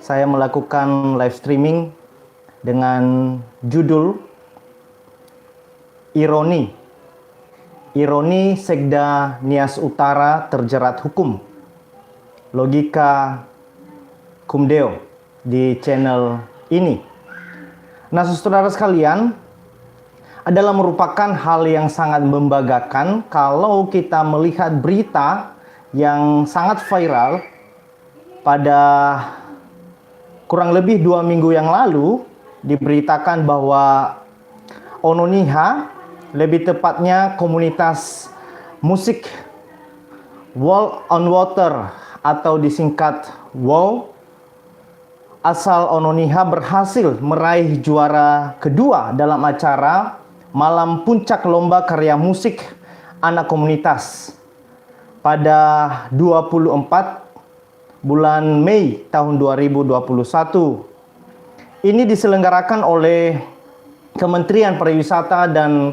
saya melakukan live streaming dengan judul Ironi. Ironi Sekda Nias Utara terjerat hukum. Logika Kumdeo di channel ini. Nah, saudara sekalian, adalah merupakan hal yang sangat membanggakan kalau kita melihat berita yang sangat viral pada kurang lebih 2 minggu yang lalu. Diberitakan bahwa Ononiha, lebih tepatnya komunitas musik Walk on Water atau disingkat WOW, asal Ononiha berhasil meraih juara kedua dalam acara Malam Puncak Lomba Karya Musik Anak Komunitas pada 24 bulan Mei tahun 2021. Ini diselenggarakan oleh Kementerian Pariwisata dan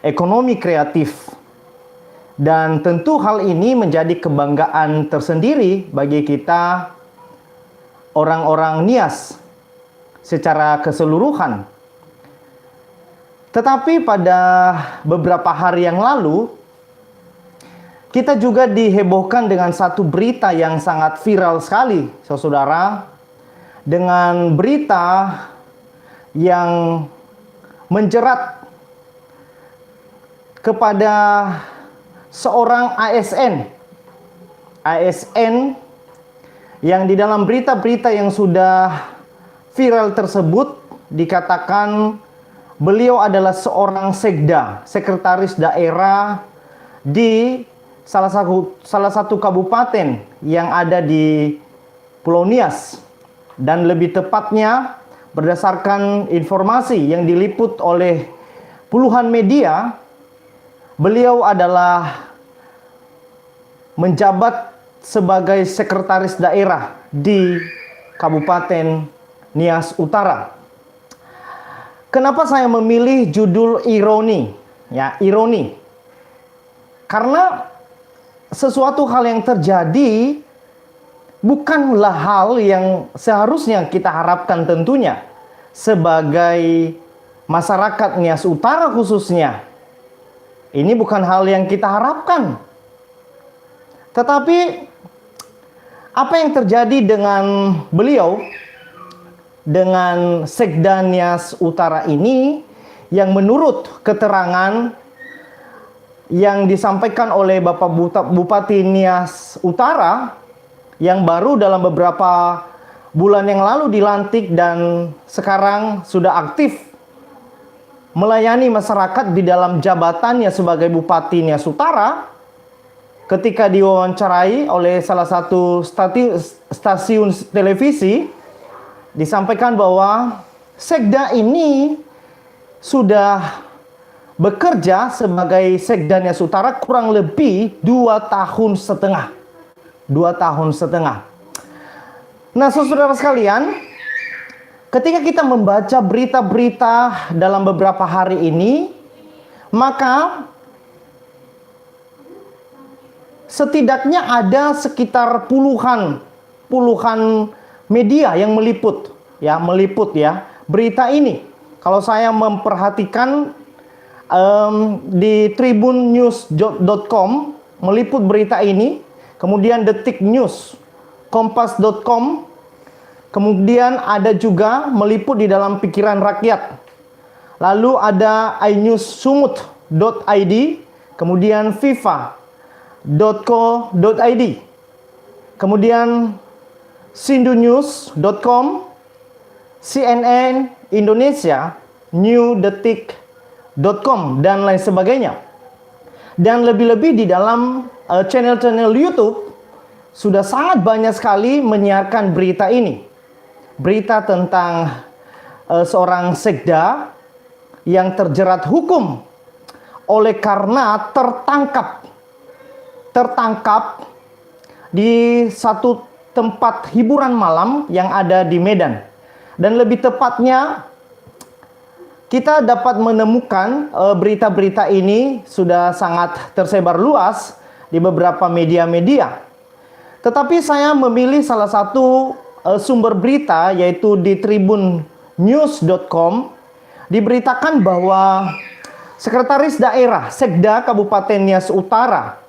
Ekonomi Kreatif. Dan tentu hal ini menjadi kebanggaan tersendiri bagi kita orang-orang Nias secara keseluruhan. Tetapi pada beberapa hari yang lalu, kita juga dihebohkan dengan satu berita yang sangat viral sekali, saudara. Dengan berita yang menjerat kepada seorang ASN yang di dalam berita-berita yang sudah viral tersebut dikatakan beliau adalah seorang sekda, sekretaris daerah di salah satu kabupaten yang ada di Pulau Nias. Dan lebih tepatnya berdasarkan informasi yang diliput oleh puluhan media, beliau adalah menjabat sebagai sekretaris daerah di Kabupaten Nias Utara. Kenapa saya memilih judul Ironi? Ya, ironi. Karena sesuatu hal yang terjadi bukanlah hal yang seharusnya kita harapkan tentunya sebagai masyarakat Nias Utara khususnya. Ini bukan hal yang kita harapkan. Tetapi apa yang terjadi dengan beliau, dengan Sekda Nias Utara ini, yang menurut keterangan yang disampaikan oleh Bapak Bupati Nias Utara yang baru dalam beberapa bulan yang lalu dilantik dan sekarang sudah aktif melayani masyarakat di dalam jabatannya sebagai Bupati Nias Utara, ketika diwawancarai oleh salah satu stasiun televisi, disampaikan bahwa Sekda ini sudah bekerja sebagai Sekda Nias Utara kurang lebih 2 tahun setengah. 2 tahun setengah. Nah, saudara sekalian, ketika kita membaca berita-berita dalam beberapa hari ini, maka setidaknya ada sekitar puluhan media yang meliput berita ini. Kalau saya memperhatikan di tribunnews.com meliput berita ini, kemudian Detik News, Kompas.com, kemudian ada juga meliput di dalam Pikiran Rakyat. Lalu ada iNewsSumut.id, kemudian FIFA.co.id, kemudian Sindunews.com, CNN Indonesia, newdetik.com, dan lain sebagainya. Dan lebih-lebih di dalam channel-channel YouTube sudah sangat banyak sekali menyiarkan berita ini. Berita tentang seorang sekda yang terjerat hukum oleh karena tertangkap di satu tempat hiburan malam yang ada di Medan. Dan lebih tepatnya kita dapat menemukan berita-berita ini sudah sangat tersebar luas di beberapa media-media. Tetapi saya memilih salah satu sumber berita yaitu di tribunnews.com diberitakan bahwa Sekretaris Daerah Sekda Kabupaten Nias Utara,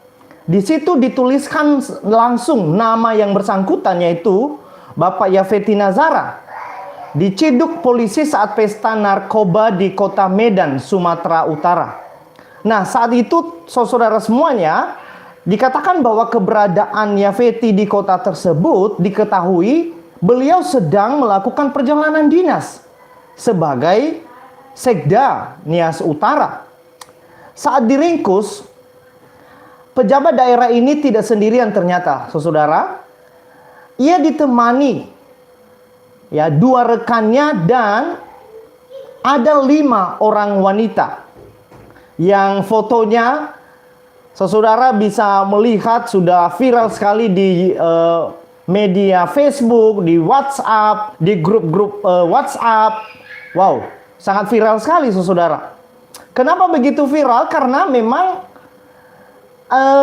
di situ dituliskan langsung nama yang bersangkutan yaitu Bapak Yafeti Nazara, diciduk polisi saat pesta narkoba di kota Medan, Sumatera Utara. Nah, saat itu saudara semuanya dikatakan bahwa keberadaan Yafeti di kota tersebut diketahui beliau sedang melakukan perjalanan dinas sebagai Sekda Nias Utara. Saat diringkus, pejabat daerah ini tidak sendirian ternyata, saudara. Ia ditemani dua rekannya dan ada 5 orang wanita yang fotonya saudara bisa melihat sudah viral sekali di media Facebook, di WhatsApp, di grup-grup WhatsApp. Wow, sangat viral sekali saudara. Kenapa begitu viral? Karena memang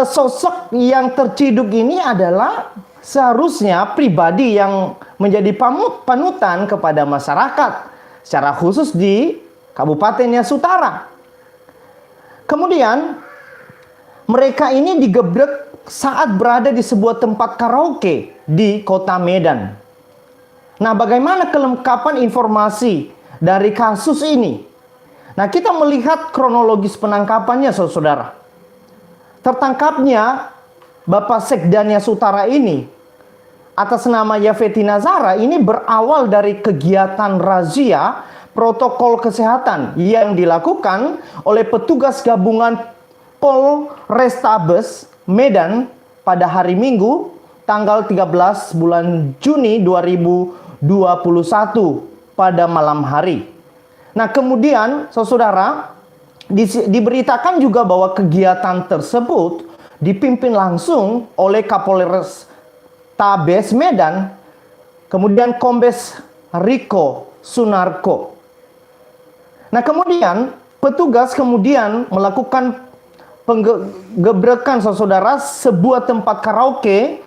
sosok yang terciduk ini adalah seharusnya pribadi yang menjadi panutan kepada masyarakat, secara khusus di Kabupaten Nias Utara. Kemudian mereka ini digebrek saat berada di sebuah tempat karaoke di kota Medan. Nah, bagaimana kelengkapan informasi dari kasus ini? Nah, kita melihat kronologis penangkapannya, saudara. Tertangkapnya Bapak Sekda Nias Utara ini atas nama Yafeti Nazara ini berawal dari kegiatan razia protokol kesehatan yang dilakukan oleh petugas gabungan Polrestabes Medan pada hari Minggu tanggal 13 bulan Juni 2021 pada malam hari. Nah, kemudian saudara diberitakan juga bahwa kegiatan tersebut dipimpin langsung oleh Kapolres Tabes Medan, kemudian Kombes Riko Sunarko. Nah, kemudian petugas melakukan penggebrekan saudara sebuah tempat karaoke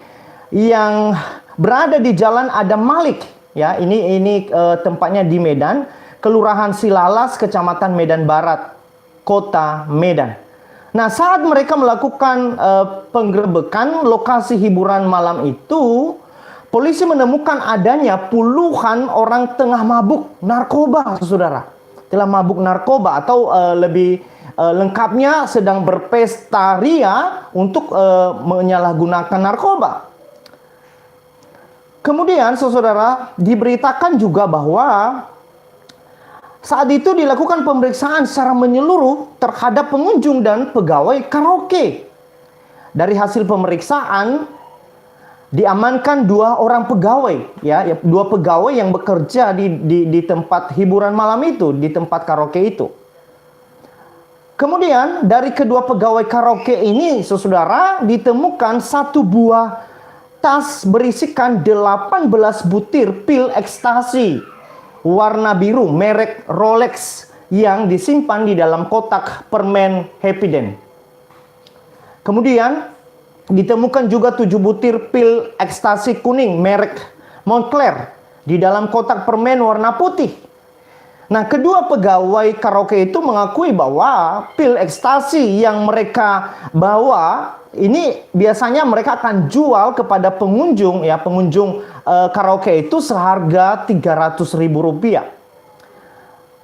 yang berada di Jalan Adam Malik. Ya, ini tempatnya di Medan, Kelurahan Silalas, Kecamatan Medan Barat, Kota Medan. Nah, saat mereka melakukan penggerebekan lokasi hiburan malam itu, polisi menemukan adanya puluhan orang tengah mabuk narkoba, saudara. Telah mabuk narkoba atau lebih lengkapnya sedang berpesta ria untuk menyalahgunakan narkoba. Kemudian, saudara, diberitakan juga bahwa saat itu dilakukan pemeriksaan secara menyeluruh terhadap pengunjung dan pegawai karaoke. Dari hasil pemeriksaan diamankan 2 orang pegawai, 2 pegawai yang bekerja di tempat hiburan malam itu, di tempat karaoke itu. Kemudian dari kedua pegawai karaoke ini, saudara, ditemukan 1 buah tas berisikan 18 butir pil ekstasi warna biru merek Rolex yang disimpan di dalam kotak permen Happyden. Kemudian ditemukan juga 7 butir pil ekstasi kuning merek Montclair di dalam kotak permen warna putih. Nah, kedua pegawai karaoke itu mengakui bahwa pil ekstasi yang mereka bawa ini biasanya mereka akan jual kepada pengunjung karaoke itu seharga Rp300.000.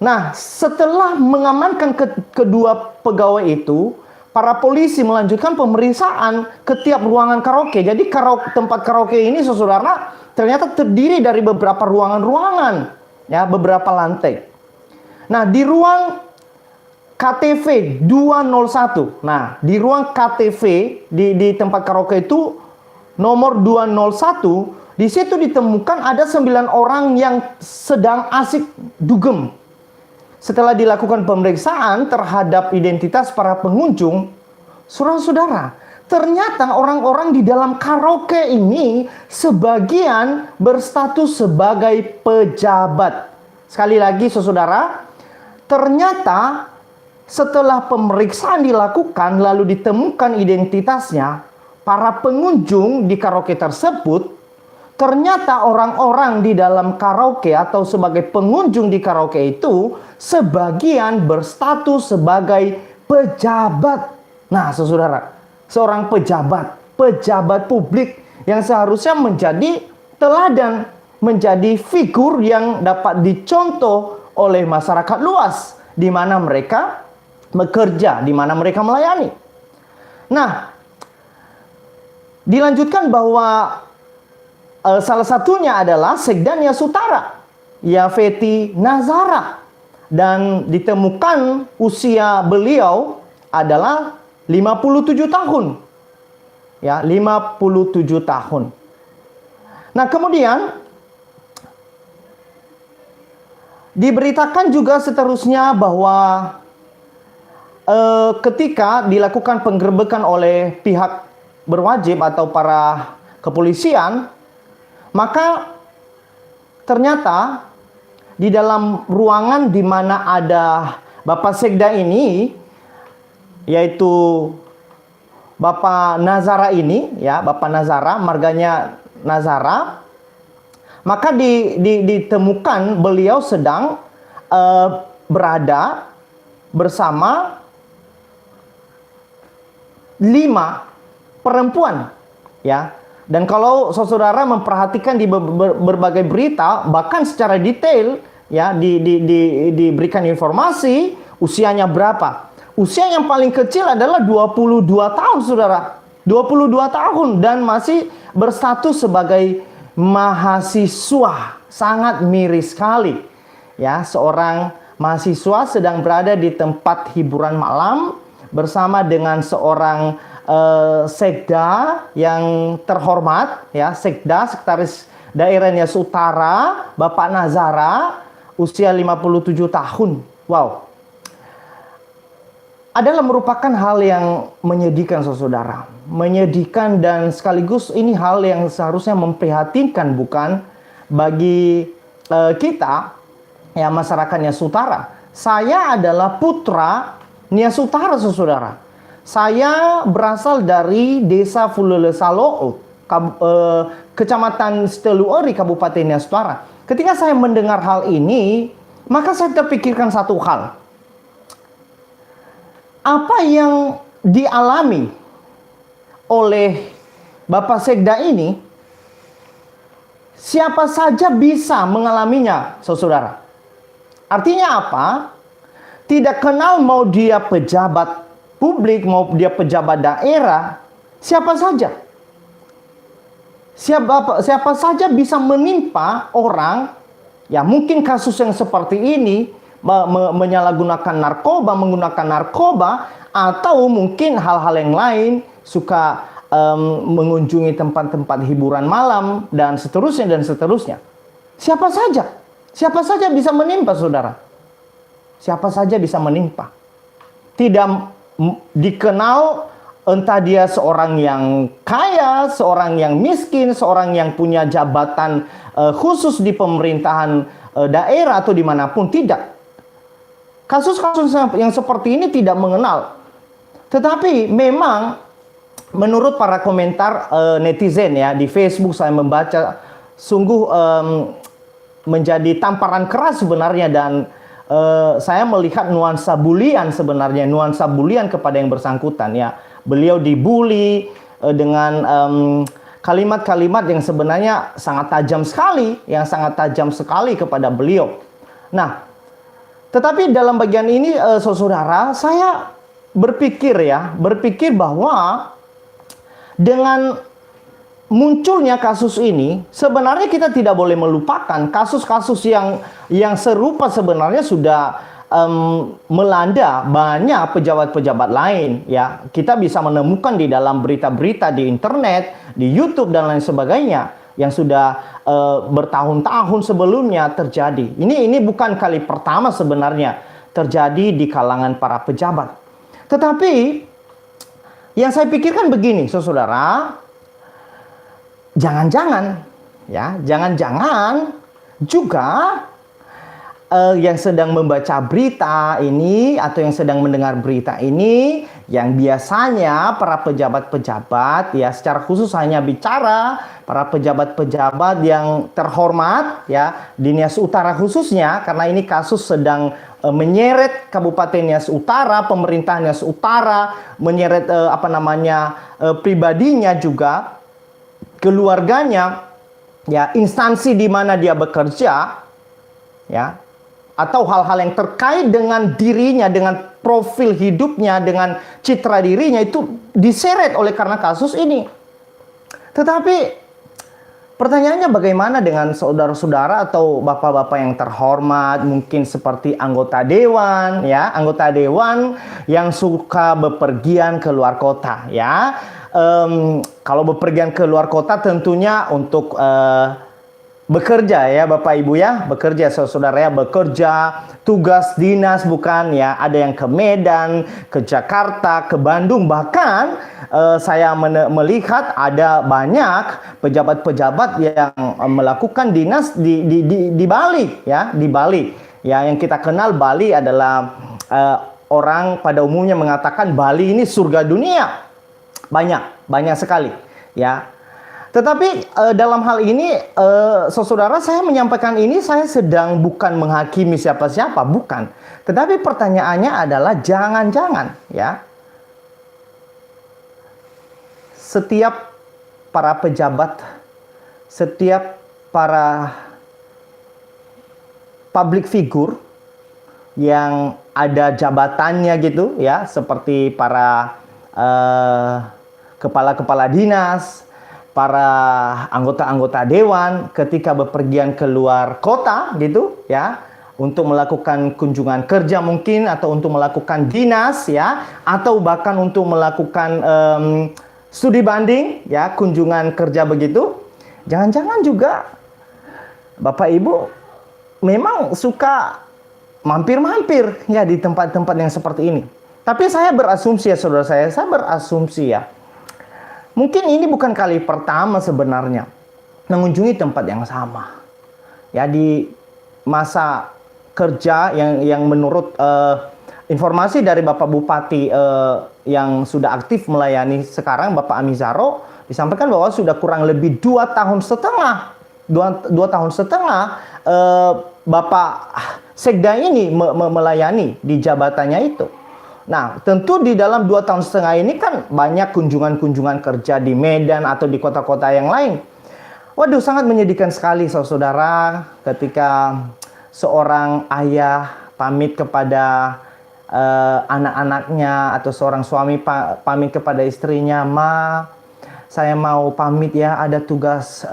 Nah, setelah mengamankan kedua pegawai itu, para polisi melanjutkan pemeriksaan ke tiap ruangan karaoke. Jadi tempat karaoke ini, saudara, ternyata terdiri dari beberapa ruangan-ruangan, beberapa lantai. Nah, di ruang KTV 201. Nah, di ruang KTV di tempat karaoke itu nomor 201, di situ ditemukan ada 9 orang yang sedang asik dugem. Setelah dilakukan pemeriksaan terhadap identitas para pengunjung, saudara-saudara, ternyata orang-orang di dalam karaoke ini sebagian berstatus sebagai pejabat. Sekali lagi, saudara, ternyata setelah pemeriksaan dilakukan lalu ditemukan identitasnya, para pengunjung di karaoke tersebut ternyata orang-orang di dalam karaoke atau sebagai pengunjung di karaoke itu sebagian berstatus sebagai pejabat. Nah, saudara, seorang pejabat publik yang seharusnya menjadi teladan, menjadi figur yang dapat dicontoh oleh masyarakat luas di mana mereka bekerja, di mana mereka melayani. Nah, dilanjutkan bahwa salah satunya adalah Sekda Nias Utara, Yafeti Nazara, dan ditemukan usia beliau adalah 57 tahun. Ya, 57 tahun. Nah, kemudian diberitakan juga seterusnya bahwa ketika dilakukan penggerebekan oleh pihak berwajib atau para kepolisian, maka ternyata di dalam ruangan di mana ada Bapak Sekda ini, yaitu Bapak Nazara ini, ya, Bapak Nazara, marganya Nazara, maka ditemukan beliau sedang berada bersama 5 perempuan, ya. Dan kalau saudara memperhatikan di berbagai berita, bahkan secara detail, ya, diberikan informasi usianya berapa. Usia yang paling kecil adalah 22 tahun, saudara. 22 tahun dan masih berstatus sebagai mahasiswa. Sangat miris sekali. Ya, seorang mahasiswa sedang berada di tempat hiburan malam bersama dengan seorang sekda yang terhormat, ya, sekda, sekretaris daerah Nias Utara, Bapak Nazara, usia 57 tahun. Wow. Adalah merupakan hal yang menyedihkan, saudara. Menyedihkan dan sekaligus ini hal yang seharusnya memprihatinkan, bukan, bagi kita, ya, masyarakat Nias Utara. Saya adalah putra Nias Utara, saudara. Saya berasal dari Desa Fulele Salo'o, Kecamatan Steluori, Kabupaten Nias Utara. Ketika saya mendengar hal ini, maka saya terpikirkan satu hal. Apa yang dialami oleh Bapak Sekda ini, siapa saja bisa mengalaminya, saudara. Artinya apa? Tidak kenal mau dia pejabat publik, mau dia pejabat daerah, siapa saja. Siapa saja bisa menimpa orang, ya, mungkin kasus yang seperti ini, menyalahgunakan narkoba, menggunakan narkoba, atau mungkin hal-hal yang lain, suka mengunjungi tempat-tempat hiburan malam, dan seterusnya, dan seterusnya. Siapa saja bisa menimpa, saudara. Siapa saja bisa menimpa. Tidak dikenal entah dia seorang yang kaya, seorang yang miskin, seorang yang punya jabatan khusus di pemerintahan daerah atau dimanapun, tidak. Kasus-kasus yang seperti ini tidak mengenal. Tetapi memang menurut para komentar netizen, ya, di Facebook saya membaca, sungguh menjadi tamparan keras sebenarnya, dan saya melihat nuansa bulian sebenarnya, nuansa bulian kepada yang bersangkutan, ya. Beliau dibully dengan kalimat-kalimat yang sebenarnya sangat tajam sekali kepada beliau. Nah, tetapi dalam bagian ini, saudara, saya berpikir bahwa dengan munculnya kasus ini, sebenarnya kita tidak boleh melupakan kasus-kasus yang serupa sebenarnya sudah melanda banyak pejabat-pejabat lain, ya. Kita bisa menemukan di dalam berita-berita di internet, di YouTube dan lain sebagainya yang sudah bertahun-tahun sebelumnya terjadi. Ini bukan kali pertama sebenarnya terjadi di kalangan para pejabat. Tetapi yang saya pikirkan begini, saudara, jangan-jangan juga yang sedang membaca berita ini atau yang sedang mendengar berita ini, yang biasanya para pejabat-pejabat ya secara khusus hanya bicara para pejabat-pejabat yang terhormat ya di Nias Utara khususnya, karena ini kasus sedang menyeret Kabupaten Nias Utara, pemerintah Nias Utara, menyeret pribadinya juga, keluarganya, ya instansi di mana dia bekerja, ya, atau hal-hal yang terkait dengan dirinya, dengan profil hidupnya, dengan citra dirinya itu diseret oleh karena kasus ini. Tetapi pertanyaannya bagaimana dengan saudara-saudara atau bapak-bapak yang terhormat, mungkin seperti anggota dewan, ya, anggota dewan yang suka bepergian ke luar kota, ya. Kalau bepergian ke luar kota tentunya untuk bekerja ya Bapak Ibu ya, bekerja saudara ya, bekerja tugas dinas bukan ya, ada yang ke Medan, ke Jakarta, ke Bandung, bahkan saya melihat ada banyak pejabat-pejabat yang melakukan dinas di Bali ya, di Bali ya, yang kita kenal Bali adalah orang pada umumnya mengatakan Bali ini surga dunia, banyak sekali ya. Tetapi dalam hal ini, saudara, saya menyampaikan ini, saya sedang bukan menghakimi siapa-siapa, bukan. Tetapi pertanyaannya adalah jangan-jangan, ya, setiap para pejabat, setiap para public figure yang ada jabatannya gitu, ya, seperti para kepala-kepala dinas, para anggota-anggota dewan ketika bepergian ke luar kota gitu ya, untuk melakukan kunjungan kerja mungkin, atau untuk melakukan dinas ya, atau bahkan untuk melakukan studi banding ya, kunjungan kerja begitu. Jangan-jangan juga Bapak Ibu memang suka mampir-mampir ya di tempat-tempat yang seperti ini. Tapi saya berasumsi ya saudara, saya berasumsi ya, mungkin ini bukan kali pertama sebenarnya mengunjungi tempat yang sama. Ya, di masa kerja yang menurut informasi dari Bapak Bupati yang sudah aktif melayani sekarang, Bapak Amizaro, disampaikan bahwa sudah kurang lebih 2 tahun setengah. 2 tahun setengah Bapak Sekda ini melayani di jabatannya itu. Nah, tentu di dalam 2 tahun setengah ini kan banyak kunjungan-kunjungan kerja di Medan atau di kota-kota yang lain. Waduh, sangat menyedihkan sekali saudara ketika seorang ayah pamit kepada anak-anaknya, atau seorang suami pamit kepada istrinya, "Ma, saya mau pamit ya, ada tugas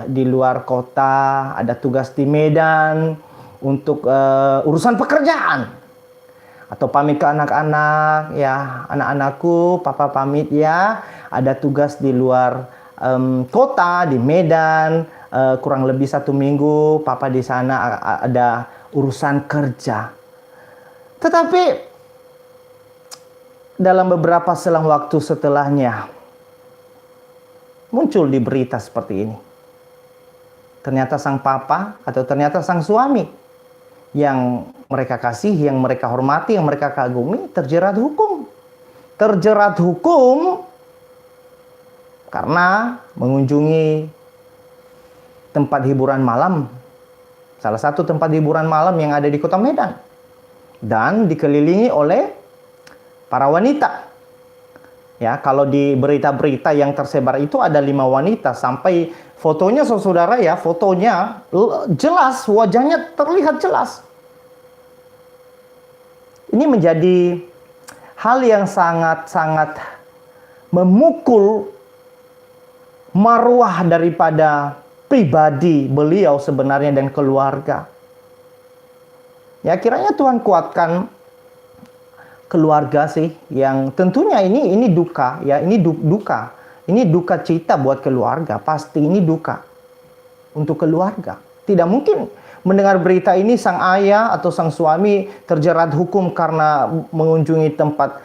di luar kota, ada tugas di Medan untuk urusan pekerjaan." Atau pamit ke anak-anak, ya, "Anak-anakku, papa pamit ya, ada tugas di luar kota, di Medan, kurang lebih 1 minggu, papa di sana ada urusan kerja." Tetapi dalam beberapa selang waktu setelahnya, muncul di berita seperti ini. Ternyata sang papa atau ternyata sang suami yang mereka kasihi, yang mereka hormati, yang mereka kagumi, terjerat hukum. Terjerat hukum karena mengunjungi tempat hiburan malam. Salah satu tempat hiburan malam yang ada di kota Medan. Dan dikelilingi oleh para wanita. Ya, kalau di berita-berita yang tersebar itu ada 5 wanita, sampai fotonya saudara ya, fotonya jelas, wajahnya terlihat jelas. Ini menjadi hal yang sangat-sangat memukul marwah daripada pribadi beliau sebenarnya dan keluarga. Ya, kiranya Tuhan kuatkan keluarga sih, yang tentunya ini duka ya, ini duka. Ini duka cita buat keluarga, pasti ini duka untuk keluarga. Tidak mungkin mendengar berita ini sang ayah atau sang suami terjerat hukum karena mengunjungi tempat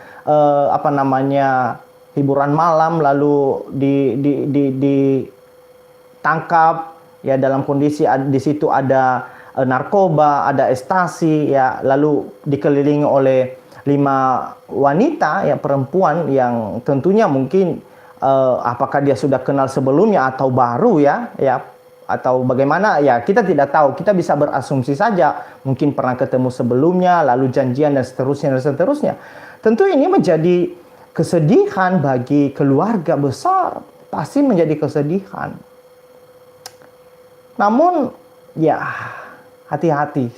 hiburan malam, lalu ditangkap ya, dalam kondisi di situ ada narkoba, ada ekstasi ya, lalu dikelilingi oleh wanita ya, perempuan yang tentunya mungkin apakah dia sudah kenal sebelumnya atau baru ya atau bagaimana ya, kita tidak tahu. Kita bisa berasumsi saja, mungkin pernah ketemu sebelumnya, lalu janjian dan seterusnya. Tentu ini menjadi kesedihan bagi keluarga besar, pasti menjadi kesedihan. Namun ya, hati-hati.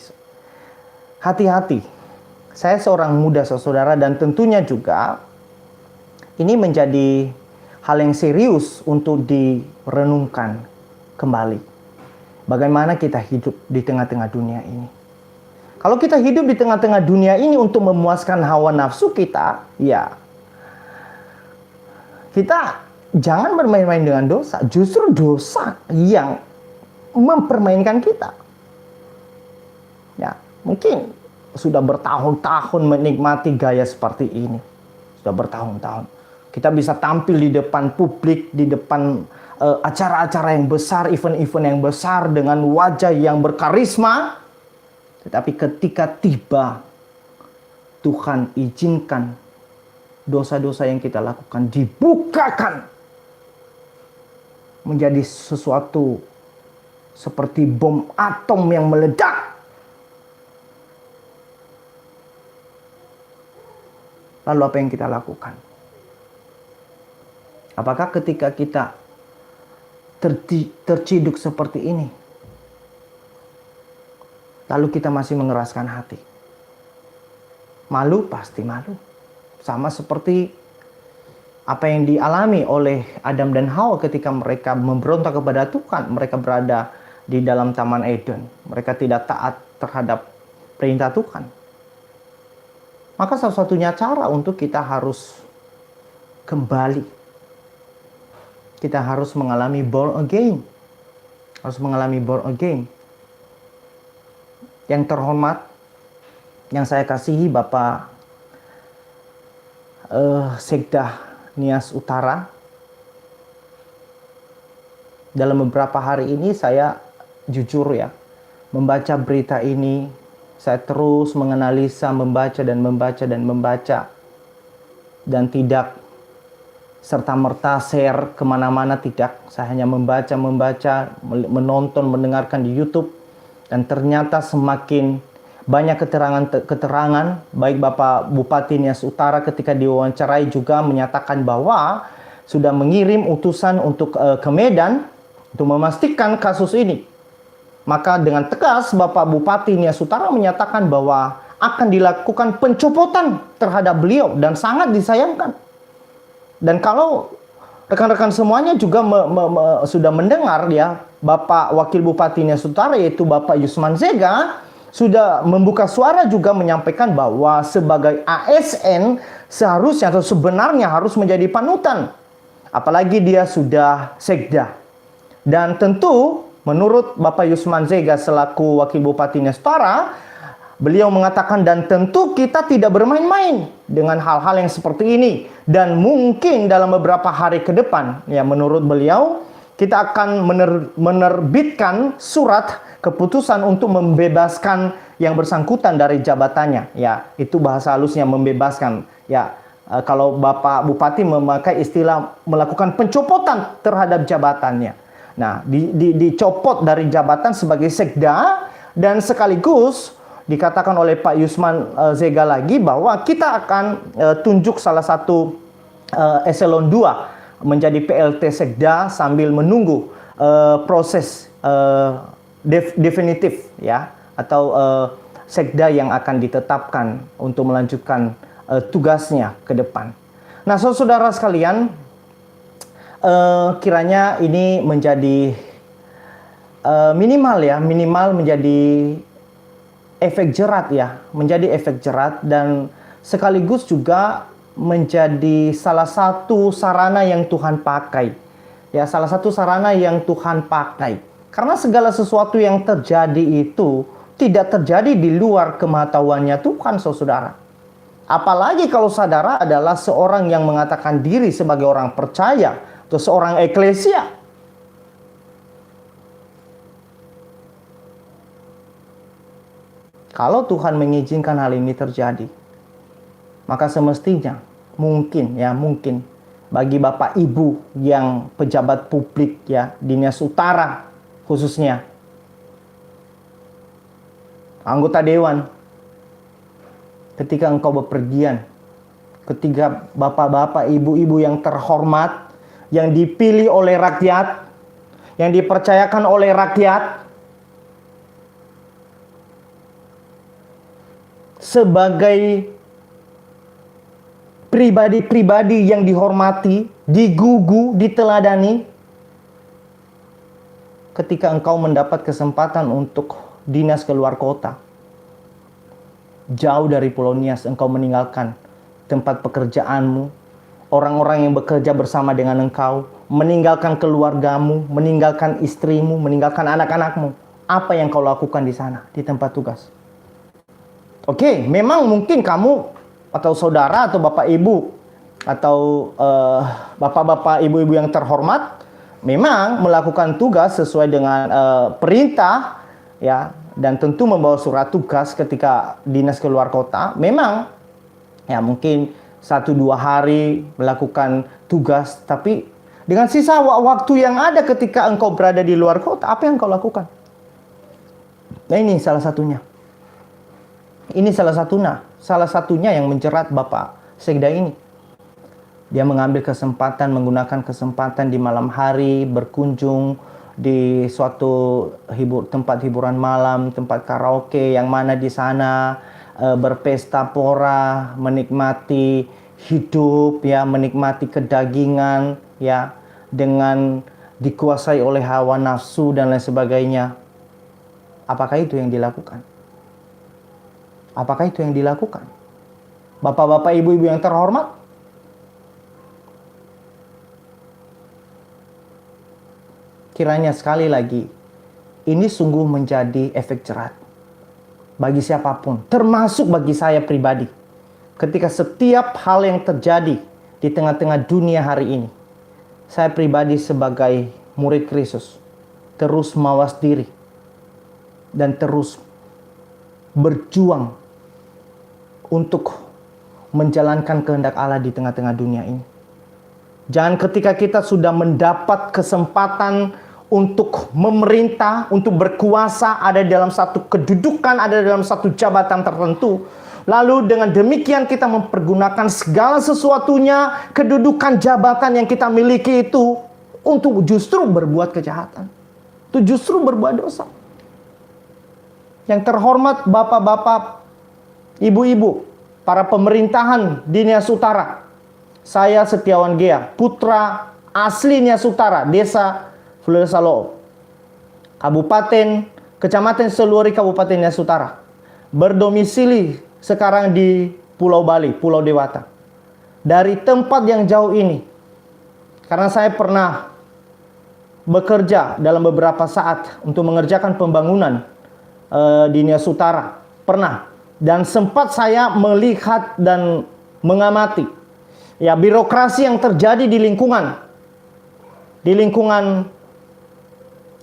Saya seorang muda saudara, dan tentunya juga ini menjadi hal yang serius untuk direnungkan kembali. Bagaimana kita hidup di tengah-tengah dunia ini. Kalau kita hidup di tengah-tengah dunia ini untuk memuaskan hawa nafsu kita, ya kita jangan bermain-main dengan dosa. Justru dosa yang mempermainkan kita. Ya, mungkin sudah bertahun-tahun menikmati gaya seperti ini. Sudah bertahun-tahun. Kita bisa tampil di depan publik, di depan acara-acara yang besar, event-event yang besar dengan wajah yang berkarisma. Tetapi ketika tiba Tuhan izinkan dosa-dosa yang kita lakukan dibukakan menjadi sesuatu seperti bom atom yang meledak. Lalu apa yang kita lakukan? Apakah ketika kita terciduk seperti ini, lalu kita masih mengeraskan hati? Malu, pasti malu. Sama seperti apa yang dialami oleh Adam dan Hawa ketika mereka memberontak kepada Tuhan. Mereka berada di dalam Taman Eden. Mereka tidak taat terhadap perintah Tuhan. Maka satu-satunya cara untuk kita harus kembali. Kita harus mengalami born again. Harus mengalami born again. Yang terhormat, yang saya kasihi Bapak Sekda Nias Utara. Dalam beberapa hari ini saya jujur ya, membaca berita ini, saya terus menganalisa, membaca. Dan tidak serta-merta share kemana-mana, tidak. Saya hanya membaca, menonton, mendengarkan di YouTube. Dan ternyata semakin banyak keterangan, baik Bapak Bupati Nias Utara ketika diwawancarai juga menyatakan bahwa sudah mengirim utusan untuk ke Medan untuk memastikan kasus ini. Maka dengan tegas Bapak Bupati Nias Utara menyatakan bahwa akan dilakukan pencopotan terhadap beliau, dan sangat disayangkan. Dan kalau rekan-rekan semuanya juga sudah mendengar ya, Bapak Wakil Bupati Nias Utara yaitu Bapak Yusman Zega sudah membuka suara juga menyampaikan bahwa sebagai ASN seharusnya atau sebenarnya harus menjadi panutan. Apalagi dia sudah sekda. Dan tentu menurut Bapak Yusman Zega selaku Wakil Bupati Nias Utara, beliau mengatakan, dan tentu kita tidak bermain-main dengan hal-hal yang seperti ini. Dan mungkin dalam beberapa hari ke depan, ya menurut beliau, kita akan menerbitkan surat keputusan untuk membebaskan yang bersangkutan dari jabatannya. Ya, itu bahasa halusnya, membebaskan. Ya, kalau Bapak Bupati memakai istilah melakukan pencopotan terhadap jabatannya. Nah, dicopot dari jabatan sebagai sekda, dan sekaligus dikatakan oleh Pak Yusman Zega lagi bahwa kita akan tunjuk salah satu eselon 2 menjadi PLT Sekda sambil menunggu proses definitif ya, atau Sekda yang akan ditetapkan untuk melanjutkan tugasnya ke depan. Nah, saudara sekalian, kiranya ini menjadi minimal menjadi efek jerat ya, menjadi efek jerat, dan sekaligus juga menjadi salah satu sarana yang Tuhan pakai. Ya, salah satu sarana yang Tuhan pakai. Karena segala sesuatu yang terjadi itu tidak terjadi di luar kemahatauannya Tuhan, saudara. Apalagi kalau saudara adalah seorang yang mengatakan diri sebagai orang percaya atau seorang eklesia. Kalau Tuhan mengizinkan hal ini terjadi, Maka semestinya mungkin bagi Bapak Ibu yang pejabat publik ya di Nias Utara khususnya, anggota dewan, ketika engkau bepergian, ketika bapak-bapak, ibu-ibu yang terhormat, yang dipilih oleh rakyat, yang dipercayakan oleh rakyat, sebagai pribadi-pribadi yang dihormati, digugu, diteladani, ketika engkau mendapat kesempatan untuk dinas keluar kota, jauh dari Pulau Nias, engkau meninggalkan tempat pekerjaanmu, orang-orang yang bekerja bersama dengan engkau, meninggalkan keluargamu, meninggalkan istrimu, meninggalkan anak-anakmu. Apa yang kau lakukan di sana, di tempat tugas? Oke, memang mungkin kamu atau saudara atau bapak ibu atau bapak-bapak ibu-ibu yang terhormat memang melakukan tugas sesuai dengan perintah ya, dan tentu membawa surat tugas ketika dinas keluar kota. Memang ya mungkin 1-2 hari melakukan tugas, tapi dengan sisa waktu yang ada ketika engkau berada di luar kota, apa yang kau lakukan? Nah, ini salah satunya. Ini salah satunya yang menjerat Bapak Sekda ini. Dia mengambil kesempatan, menggunakan kesempatan di malam hari, berkunjung di suatu tempat hiburan malam, tempat karaoke, yang mana di sana berpesta pora, menikmati hidup ya, menikmati kedagingan ya, dengan dikuasai oleh hawa nafsu dan lain sebagainya. Apakah itu yang dilakukan? Apakah itu yang dilakukan? Bapak-bapak, ibu-ibu yang terhormat, kiranya sekali lagi ini sungguh menjadi efek jerat bagi siapapun, termasuk bagi saya pribadi. Ketika setiap hal yang terjadi di tengah-tengah dunia hari ini, saya pribadi sebagai murid Kristus terus mawas diri dan terus berjuang untuk menjalankan kehendak Allah di tengah-tengah dunia ini. Jangan ketika kita sudah mendapat kesempatan untuk memerintah, untuk berkuasa, ada dalam satu kedudukan, ada dalam satu jabatan tertentu, lalu dengan demikian kita mempergunakan segala sesuatunya, kedudukan jabatan yang kita miliki itu untuk justru berbuat kejahatan, itu justru berbuat dosa. Yang terhormat bapak-bapak, ibu-ibu, para pemerintahan di Nias Utara, saya Setiawan Gea, putra asli Nias Utara, desa Fulesalo, Kabupaten, Kecamatan Seluari, Kabupaten Nias Utara, berdomisili sekarang di Pulau Bali, Pulau Dewata. Dari tempat yang jauh ini, karena saya pernah bekerja dalam beberapa saat untuk mengerjakan pembangunan di Nias Utara, pernah, dan sempat saya melihat dan mengamati ya birokrasi yang terjadi di lingkungan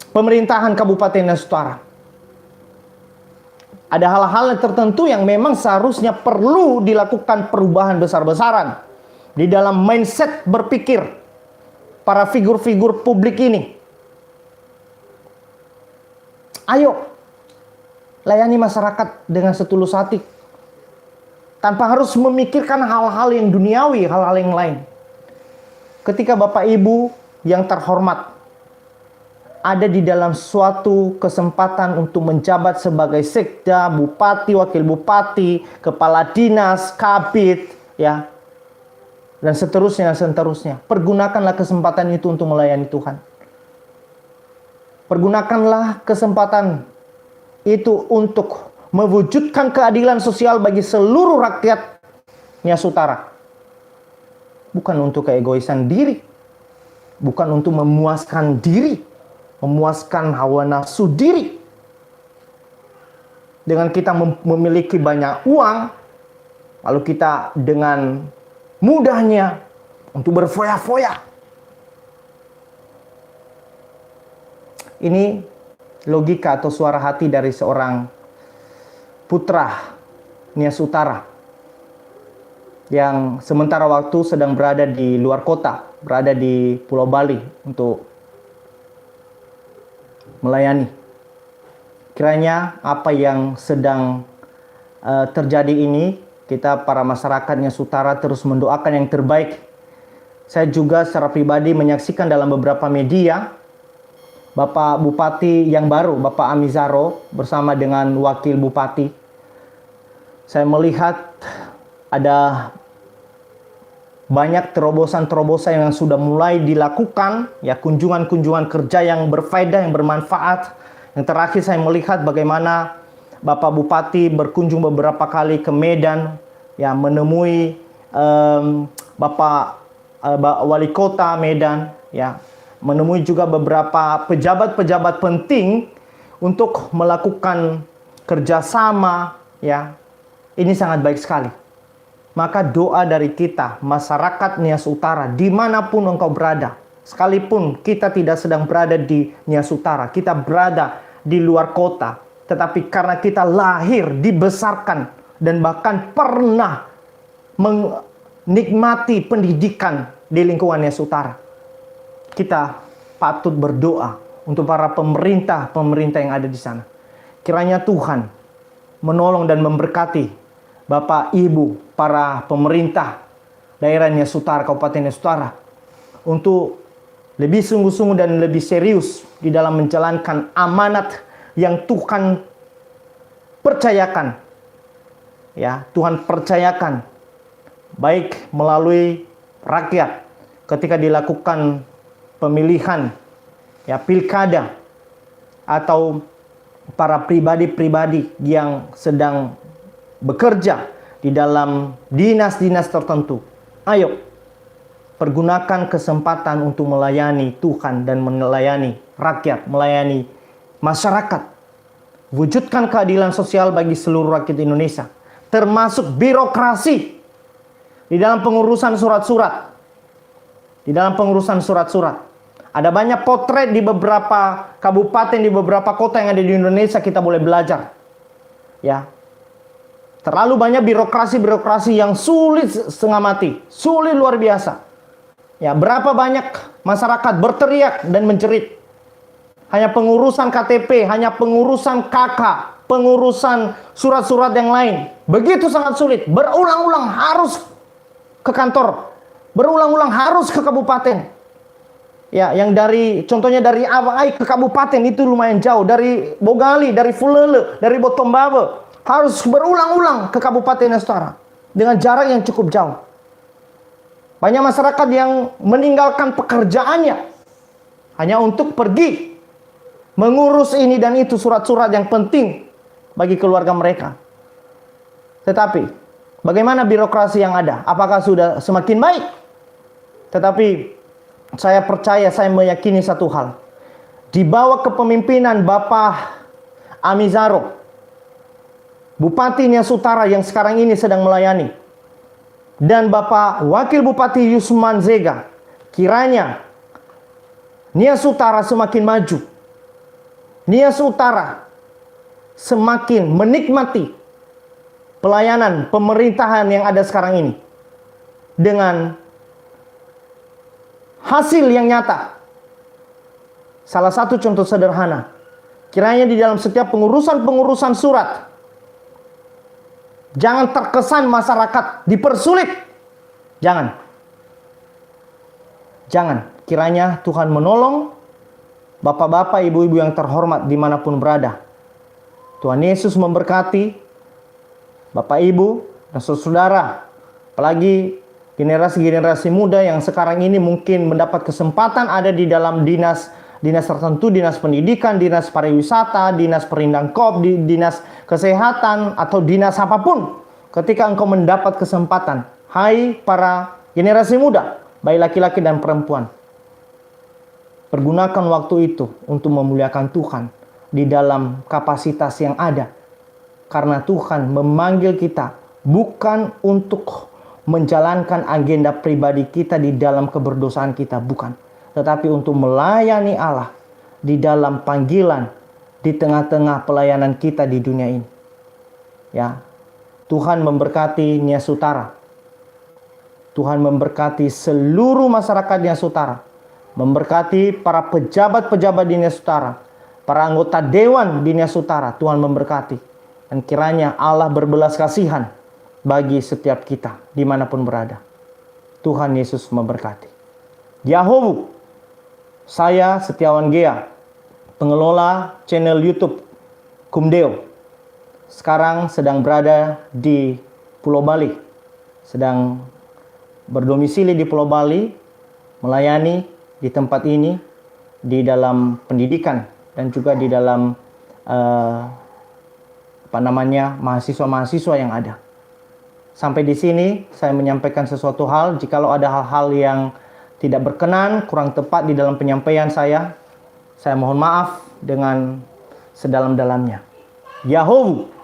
pemerintahan Kabupaten Nias Utara. Ada hal-hal tertentu yang memang seharusnya perlu dilakukan perubahan besar-besaran di dalam mindset berpikir para figur-figur publik ini. Ayo layani masyarakat dengan setulus hati, tanpa harus memikirkan hal-hal yang duniawi, hal-hal yang lain. Ketika Bapak Ibu yang terhormat ada di dalam suatu kesempatan untuk menjabat sebagai sekda, bupati, wakil bupati, kepala dinas, kabid, ya, dan seterusnya, pergunakanlah kesempatan itu untuk melayani Tuhan. Pergunakanlah kesempatan itu untuk mewujudkan keadilan sosial bagi seluruh rakyat Nias Utara. Bukan untuk keegoisan diri, bukan untuk memuaskan diri, memuaskan hawa nafsu diri. Dengan kita memiliki banyak uang, lalu kita dengan mudahnya untuk berfoya-foya. Ini logika atau suara hati dari seorang putra Nias Utara. yang sementara waktu sedang berada di luar kota, berada di Pulau Bali untuk melayani. Kiranya apa yang sedang terjadi ini, kita para masyarakatnya Utara terus mendoakan yang terbaik. Saya juga secara pribadi menyaksikan dalam beberapa media, Bapak Bupati yang baru, Bapak Amizaro, bersama dengan Wakil Bupati. Saya melihat ada banyak terobosan-terobosan yang sudah mulai dilakukan, ya, kunjungan-kunjungan kerja yang berfaedah, yang bermanfaat. Yang terakhir saya melihat bagaimana Bapak Bupati berkunjung beberapa kali ke Medan, ya, menemui Bapak Wali Kota Medan, ya, menemui juga beberapa pejabat-pejabat penting untuk melakukan kerjasama, ya. Ini sangat baik sekali. Maka doa dari kita, masyarakat Nias Utara, dimanapun engkau berada, sekalipun kita tidak sedang berada di Nias Utara, kita berada di luar kota, tetapi karena kita lahir, dibesarkan, dan bahkan pernah menikmati pendidikan di lingkungan Nias Utara, kita patut berdoa untuk para pemerintah yang ada di sana. Kiranya Tuhan menolong dan memberkati Bapak, Ibu, para pemerintah daerah Nias Utara, Kabupaten Nias Utara, untuk lebih sungguh-sungguh dan lebih serius di dalam menjalankan amanat yang Tuhan percayakan. Ya, Tuhan percayakan baik melalui rakyat ketika dilakukan pemilihan, ya, pilkada, atau para pribadi-pribadi yang sedang bekerja di dalam dinas-dinas tertentu. Ayo, pergunakan kesempatan untuk melayani Tuhan dan melayani rakyat, melayani masyarakat. Wujudkan keadilan sosial bagi seluruh rakyat Indonesia, termasuk birokrasi di dalam pengurusan surat-surat. Di dalam pengurusan surat-surat. Ada banyak potret di beberapa kabupaten, di beberapa kota yang ada di Indonesia, kita boleh belajar. Ya. Terlalu banyak birokrasi-birokrasi yang sulit setengah mati, sulit luar biasa. Ya, berapa banyak masyarakat berteriak dan menjerit. Hanya pengurusan KTP, hanya pengurusan KK, pengurusan surat-surat yang lain. Begitu sangat sulit, berulang-ulang harus ke kantor, berulang-ulang harus ke kabupaten. Ya, yang contohnya dari Awai ke kabupaten itu lumayan jauh. Dari Bogali, dari Fulele, dari Botombabe, harus berulang-ulang ke Kabupaten Nias Utara dengan jarak yang cukup jauh. Banyak masyarakat yang meninggalkan pekerjaannya hanya untuk pergi mengurus ini dan itu, surat-surat yang penting bagi keluarga mereka. Tetapi bagaimana birokrasi yang ada? Apakah sudah semakin baik? Tetapi saya percaya, saya meyakini satu hal. Di bawah kepemimpinan Bapak Amizaro, Bupati Nias Utara yang sekarang ini sedang melayani, dan Bapak Wakil Bupati Yusman Zega, kiranya Nias Utara semakin maju. Nias Utara semakin menikmati pelayanan pemerintahan yang ada sekarang ini dengan hasil yang nyata. Salah satu contoh sederhana, kiranya di dalam setiap pengurusan surat, jangan terkesan masyarakat dipersulit. Jangan. Kiranya Tuhan menolong bapak-bapak, ibu-ibu yang terhormat dimanapun berada. Tuhan Yesus memberkati bapak, ibu, dan saudara. Apalagi generasi-generasi muda yang sekarang ini mungkin mendapat kesempatan ada di dalam dinas tertentu, dinas pendidikan, dinas pariwisata, dinas perindangkop, dinas kesehatan, atau dinas apapun. Ketika engkau mendapat kesempatan, hai para generasi muda, baik laki-laki dan perempuan, pergunakan waktu itu untuk memuliakan Tuhan di dalam kapasitas yang ada. Karena Tuhan memanggil kita bukan untuk menjalankan agenda pribadi kita di dalam keberdosaan kita, bukan. Tetapi untuk melayani Allah di dalam panggilan, di tengah-tengah pelayanan kita di dunia ini. Ya, Tuhan memberkati Nias Utara. Tuhan memberkati seluruh masyarakat Dinas Utara, memberkati para pejabat-pejabat Dinas Utara, para anggota Dewan Dinas Utara. Tuhan memberkati. Dan kiranya Allah berbelas kasihan bagi setiap kita dimanapun berada. Tuhan Yesus memberkati. Yahowu, saya Setiawan Gea, pengelola channel YouTube Kumdeo, sekarang sedang berada di Pulau Bali, sedang berdomisili di Pulau Bali, melayani di tempat ini, di dalam pendidikan dan juga di dalam mahasiswa-mahasiswa yang ada. Sampai di sini saya menyampaikan sesuatu hal. Jikalau ada hal-hal yang tidak berkenan, kurang tepat di dalam penyampaian saya mohon maaf dengan sedalam-dalamnya. Yahowu.